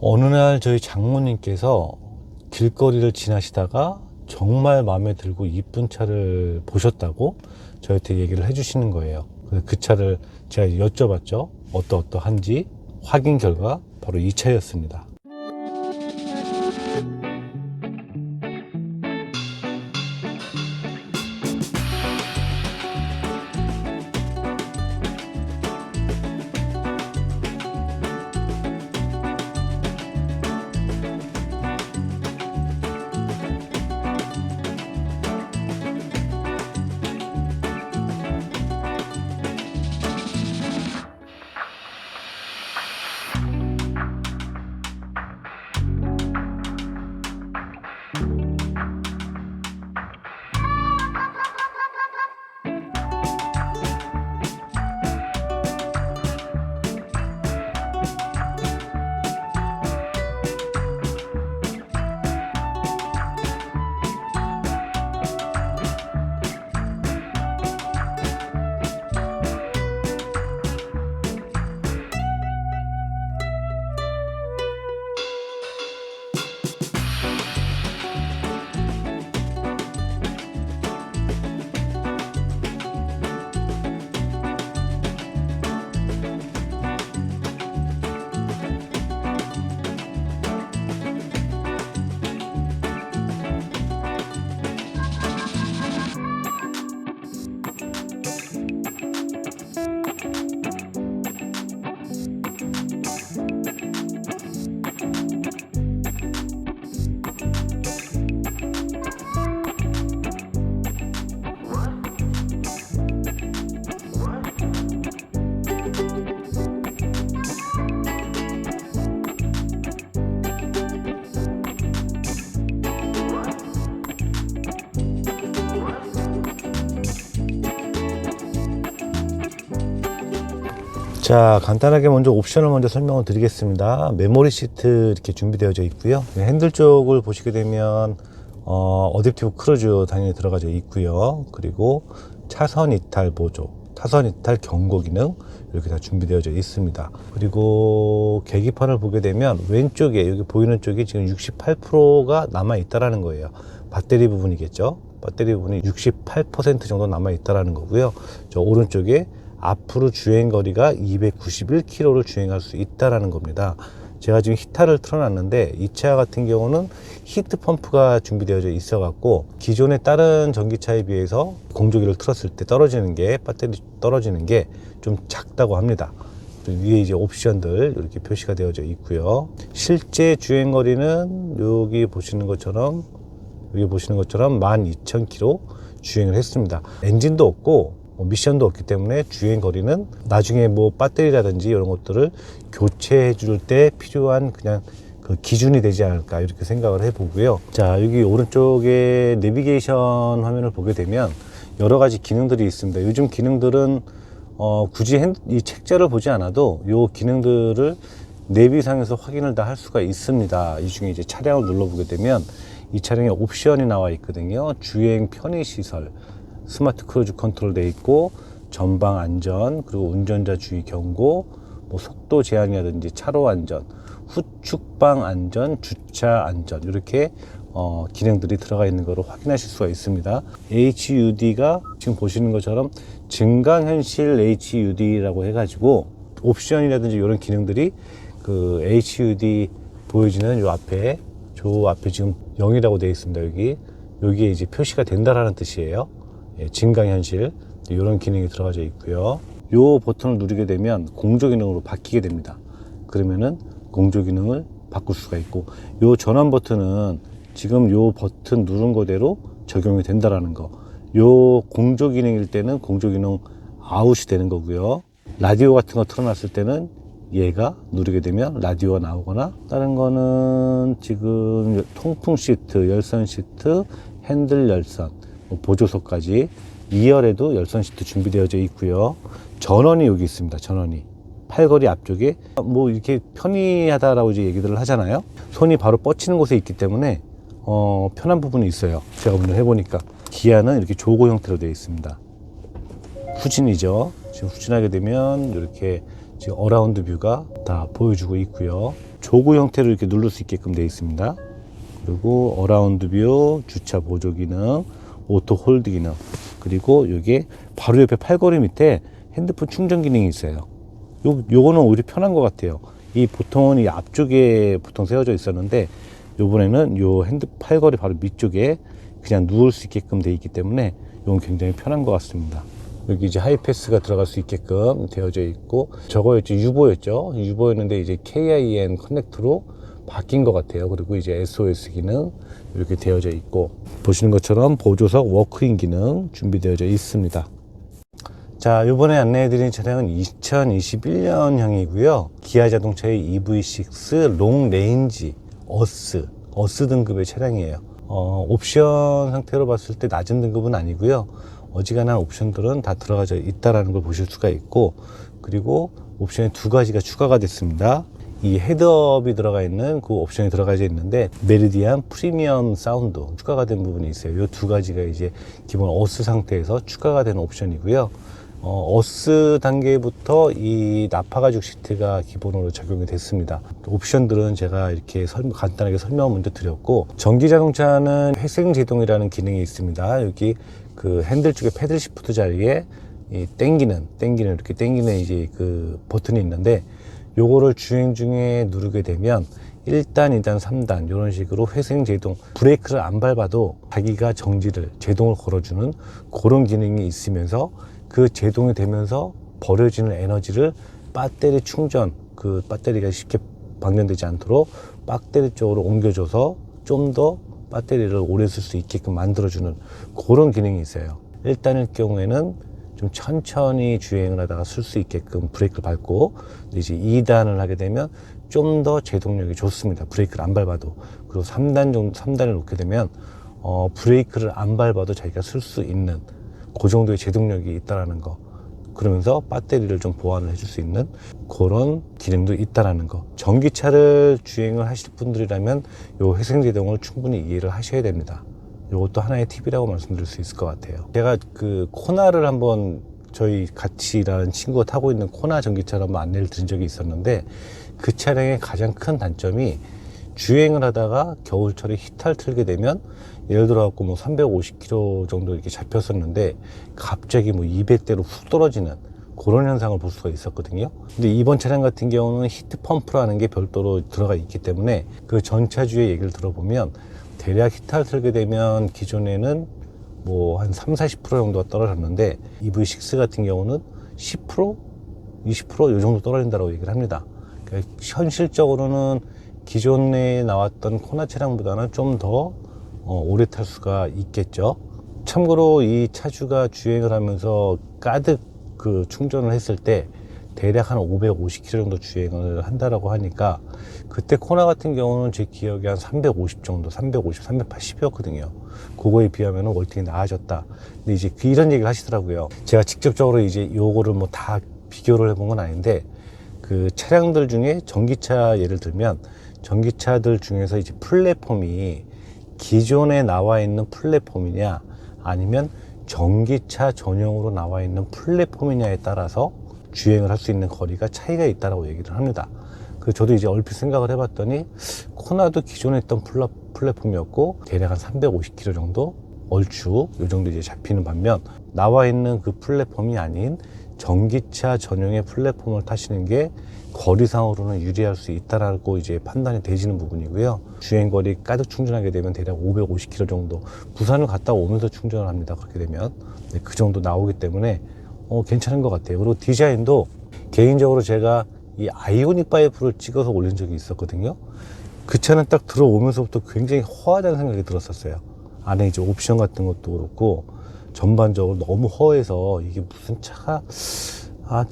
어느 날 저희 장모님께서 길거리를 지나시다가 정말 마음에 들고 이쁜 차를 보셨다고 저한테 얘기를 해주시는 거예요. 그 차를 제가 여쭤봤죠. 어떠한지 확인 결과 바로 이 차였습니다. 자, 간단하게 먼저 옵션을 먼저 설명을 드리겠습니다. 메모리 시트 이렇게 준비되어져 있고요. 핸들 쪽을 보시게 되면 어댑티브 크루즈 당연히 들어가져 있고요. 그리고 차선 이탈 보조, 타선 이탈 경고 기능 이렇게 다 준비되어져 있습니다. 그리고 계기판을 보게 되면 왼쪽에 여기 보이는 쪽이 지금 68%가 남아 있다라는 거예요. 배터리 부분이겠죠. 배터리 부분이 68% 정도 남아 있다라는 거고요. 저 오른쪽에 앞으로 주행거리가 291km를 주행할 수 있다라는 겁니다. 제가 지금 히타를 틀어놨는데 이 차 같은 경우는 히트 펌프가 준비되어져 있어 갖고 기존의 다른 전기차에 비해서 공조기를 틀었을 때 떨어지는 게 배터리 떨어지는 게 좀 작다고 합니다. 위에 이제 옵션들 이렇게 표시가 되어져 있고요. 실제 주행거리는 여기 보시는 것처럼 12,000km 주행을 했습니다. 엔진도 없고 미션도 없기 때문에 주행 거리는 나중에 뭐 배터리라든지 이런 것들을 교체해 줄 때 필요한 그냥 그 기준이 되지 않을까 이렇게 생각을 해 보고요. 자, 여기 오른쪽에 내비게이션 화면을 보게 되면 여러 가지 기능들이 있습니다. 요즘 기능들은 굳이 이 책자를 보지 않아도 요 기능들을 내비상에서 확인을 다 할 수가 있습니다. 이 중에 이제 차량을 눌러보게 되면 이 차량에 옵션이 나와 있거든요. 주행 편의 시설, 스마트 크루즈 컨트롤 돼 있고, 전방 안전, 그리고 운전자 주의 경고, 뭐 속도 제한이라든지 차로 안전, 후측방 안전, 주차 안전 이렇게 기능들이 들어가 있는 거로 확인하실 수가 있습니다. HUD가 지금 보시는 것처럼 증강현실 HUD라고 해가지고 옵션이라든지 이런 기능들이 그 HUD 보여지는 요 앞에 지금 0이라고 되어 있습니다. 여기에 이제 표시가 된다라는 뜻이에요. 증강현실 이런 기능이 들어가져 있고요. 요 버튼을 누르게 되면 공조 기능으로 바뀌게 됩니다. 그러면은 공조 기능을 바꿀 수가 있고, 요 전원 버튼은 지금 요 버튼 누른 거대로 적용이 된다라는 거. 요 공조 기능일 때는 공조 기능 아웃이 되는 거고요. 라디오 같은 거 틀어놨을 때는 얘가 누르게 되면 라디오가 나오거나, 다른 거는 지금 통풍 시트, 열선 시트, 핸들 열선, 보조석까지 2열에도 열선 시트 준비되어져 있고요. 전원이 여기 있습니다. 전원이 팔걸이 앞쪽에 뭐 이렇게 편리하다라고 이제 얘기들을 하잖아요. 손이 바로 뻗치는 곳에 있기 때문에 편한 부분이 있어요. 제가 오늘 해보니까 기아는 이렇게 조고 형태로 되어 있습니다. 후진이죠. 지금 후진하게 되면 이렇게 지금 어라운드 뷰가 다 보여주고 있고요. 조그 형태로 이렇게 누를 수 있게끔 되어 있습니다. 그리고 어라운드 뷰, 주차 보조 기능, 오토 홀드 기능, 그리고 이게 바로 옆에 팔걸이 밑에 핸드폰 충전 기능이 있어요. 요거는 오히려 편한 것 같아요. 이 보통은 이 앞쪽에 보통 세워져 있었는데 요번에는 요 팔걸이 바로 밑쪽에 그냥 누울 수 있게끔 되어 있기 때문에 이건 굉장히 편한 것 같습니다. 여기 이제 하이패스가 들어갈 수 있게끔 되어져 있고, 저거였죠, 유보였는데 이제 KIN 커넥트로 바뀐 것 같아요. 그리고 이제 SOS 기능 이렇게 되어져 있고, 보시는 것처럼 보조석 워크인 기능 준비되어져 있습니다. 자, 이번에 안내해드린 차량은 2021년형이고요. 기아 자동차의 EV6 롱레인지 어스 등급의 차량이에요. 옵션 상태로 봤을 때 낮은 등급은 아니고요. 어지간한 옵션들은 다 들어가져 있다라는 걸 보실 수가 있고, 그리고 옵션이 두 가지가 추가가 됐습니다. 이 헤드업이 들어가 있는 그 옵션이 들어가져 있는데, 메리디안 프리미엄 사운드 추가가 된 부분이 있어요. 이 두 가지가 이제 기본 어스 상태에서 추가가 된 옵션이고요. 어스 단계부터 이 나파 가죽 시트가 기본으로 적용이 됐습니다. 옵션들은 제가 이렇게 간단하게 설명을 먼저 드렸고, 전기 자동차는 회생 제동이라는 기능이 있습니다. 여기 그 핸들 쪽에 패들 시프트 자리에 이 땡기는 이렇게 땡기는 이제 그 버튼이 있는데, 요거를 주행 중에 누르게 되면 1단, 2단, 3단 이런 식으로 회생 제동, 브레이크를 안 밟아도 자기가 제동을 걸어주는 그런 기능이 있으면서, 그 제동이 되면서 버려지는 에너지를 배터리 충전, 그 배터리가 쉽게 방전되지 않도록 배터리 쪽으로 옮겨줘서 좀 더 배터리를 오래 쓸 수 있게끔 만들어주는 그런 기능이 있어요. 1단일 경우에는 좀 천천히 주행을 하다가 쓸 수 있게끔 브레이크를 밟고, 이제 2단을 하게 되면 좀 더 제동력이 좋습니다. 브레이크를 안 밟아도. 그리고 3단을 놓게 되면 브레이크를 안 밟아도 자기가 쓸 수 있는 그 정도의 제동력이 있다라는 거, 그러면서 배터리를 좀 보완을 해줄 수 있는 그런 기능도 있다라는 거. 전기차를 주행을 하실 분들이라면 요 회생제동을 충분히 이해를 하셔야 됩니다. 이것도 하나의 팁이라고 말씀드릴 수 있을 것 같아요. 제가 그 코나를 한번, 저희 같이 일하는 친구가 타고 있는 코나 전기차를 한번 안내를 드린 적이 있었는데, 그 차량의 가장 큰 단점이 주행을 하다가 겨울철에 히터를 틀게 되면, 예를 들어 갖고 뭐 350km 정도 이렇게 잡혔었는데 갑자기 뭐 200대로 훅 떨어지는 그런 현상을 볼 수가 있었거든요. 근데 이번 차량 같은 경우는 히트 펌프라는 게 별도로 들어가 있기 때문에, 그 전차주의 얘기를 들어보면 대략 히터를 틀게 되면 기존에는 뭐 한 30, 40% 정도가 떨어졌는데, EV6 같은 경우는 10%, 20% 이 정도 떨어진다고 얘기를 합니다. 그러니까 현실적으로는 기존에 나왔던 코나 차량보다는 좀 더 오래 탈 수가 있겠죠. 참고로 이 차주가 주행을 하면서 가득 그 충전을 했을 때 대략 한 550km 정도 주행을 한다라고 하니까, 그때 코나 같은 경우는 제 기억에 한 350 정도, 350, 380이었거든요. 그거에 비하면 월등히 나아졌다. 근데 이제 이런 얘기를 하시더라고요. 제가 직접적으로 이제 요거를 뭐 다 비교를 해본 건 아닌데, 그 차량들 중에 전기차 예를 들면, 전기차들 중에서 이제 플랫폼이 기존에 나와 있는 플랫폼이냐, 아니면 전기차 전용으로 나와 있는 플랫폼이냐에 따라서 주행을 할 수 있는 거리가 차이가 있다라고 얘기를 합니다. 그 저도 이제 얼핏 생각을 해봤더니, 코나도 기존에 있던 플랫폼이었고 대략 한 350km 정도 얼추 이 정도 이제 잡히는 반면, 나와 있는 그 플랫폼이 아닌 전기차 전용의 플랫폼을 타시는 게 거리상으로는 유리할 수 있다라고 이제 판단이 되시는 부분이고요. 주행거리 가득 충전하게 되면 대략 550km 정도, 부산을 갔다 오면서 충전을 합니다. 그렇게 되면 그 정도 나오기 때문에 괜찮은 것 같아요. 그리고 디자인도 개인적으로 제가 이 아이오닉 5를 찍어서 올린 적이 있었거든요. 그 차는 딱 들어오면서부터 굉장히 허하다는 생각이 들었었어요. 안에 이제 옵션 같은 것도 그렇고 전반적으로 너무 허해서 이게 무슨 차가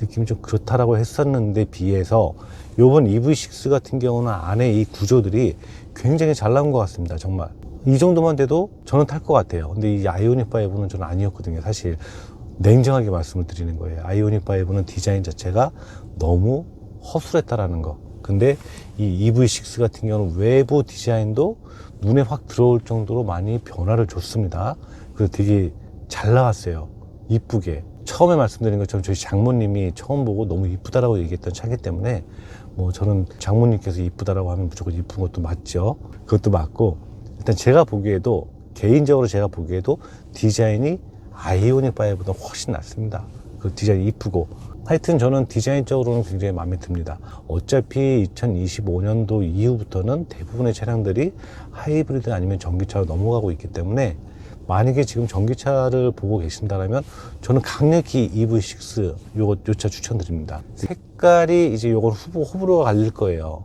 느낌이 좀 그렇다라고 했었는데, 비해서 요번 EV6 같은 경우는 안에 이 구조들이 굉장히 잘 나온 것 같습니다. 정말 이 정도만 돼도 저는 탈 것 같아요. 근데 이 아이오닉 5는 저는 아니었거든요. 사실 냉정하게 말씀을 드리는 거예요. 아이오닉 5는 디자인 자체가 너무 허술했다라는 거. 근데 이 EV6 같은 경우는 외부 디자인도 눈에 확 들어올 정도로 많이 변화를 줬습니다. 그래서 되게 잘 나왔어요. 이쁘게. 처음에 말씀드린 것처럼 저희 장모님이 처음 보고 너무 이쁘다라고 얘기했던 차기 때문에 뭐 저는 장모님께서 이쁘다라고 하면 무조건 이쁜 것도 맞죠. 그것도 맞고 일단 제가 보기에도 개인적으로 제가 보기에도 디자인이 아이오닉 5보다 훨씬 낫습니다. 그 디자인이 이쁘고 하여튼 저는 디자인적으로는 굉장히 마음에 듭니다. 어차피 2025년도 이후부터는 대부분의 차량들이 하이브리드 아니면 전기차로 넘어가고 있기 때문에 만약에 지금 전기차를 보고 계신다면 저는 강력히 EV6 요 차 추천드립니다. 색깔이 이제 요건 호불호가 갈릴 거예요.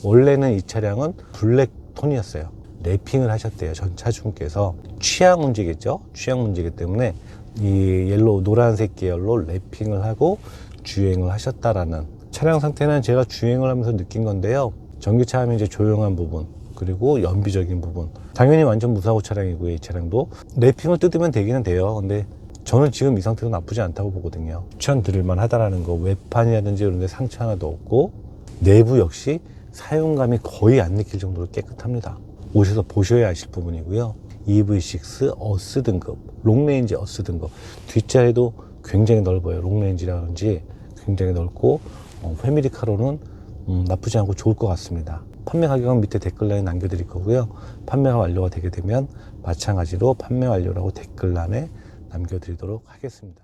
원래는 이 차량은 블랙 톤이었어요. 래핑을 하셨대요. 전 차주분께서. 취향 문제겠죠. 취향 문제이기 때문에 이 옐로우 노란색 계열로 래핑을 하고 주행을 하셨다라는 차량 상태는 제가 주행을 하면서 느낀 건데요. 전기차 하면 이제 조용한 부분 그리고 연비적인 부분 당연히 완전 무사고 차량이고요. 이 차량도 래핑을 뜯으면 되기는 돼요. 근데 저는 지금 이 상태도 나쁘지 않다고 보거든요. 추천드릴만 하다라는 거. 외판이라든지 이런 데 상처 하나도 없고 내부 역시 사용감이 거의 안 느낄 정도로 깨끗합니다. 오셔서 보셔야 아실 부분이고요. EV6 어스 등급, 롱레인지 어스 등급. 뒷자리도 굉장히 넓어요. 롱레인지라든지 굉장히 넓고 패밀리카로는 나쁘지 않고 좋을 것 같습니다. 판매 가격은 밑에 댓글란에 남겨드릴 거고요. 판매가 완료가 되게 되면 마찬가지로 판매 완료라고 댓글란에 남겨드리도록 하겠습니다.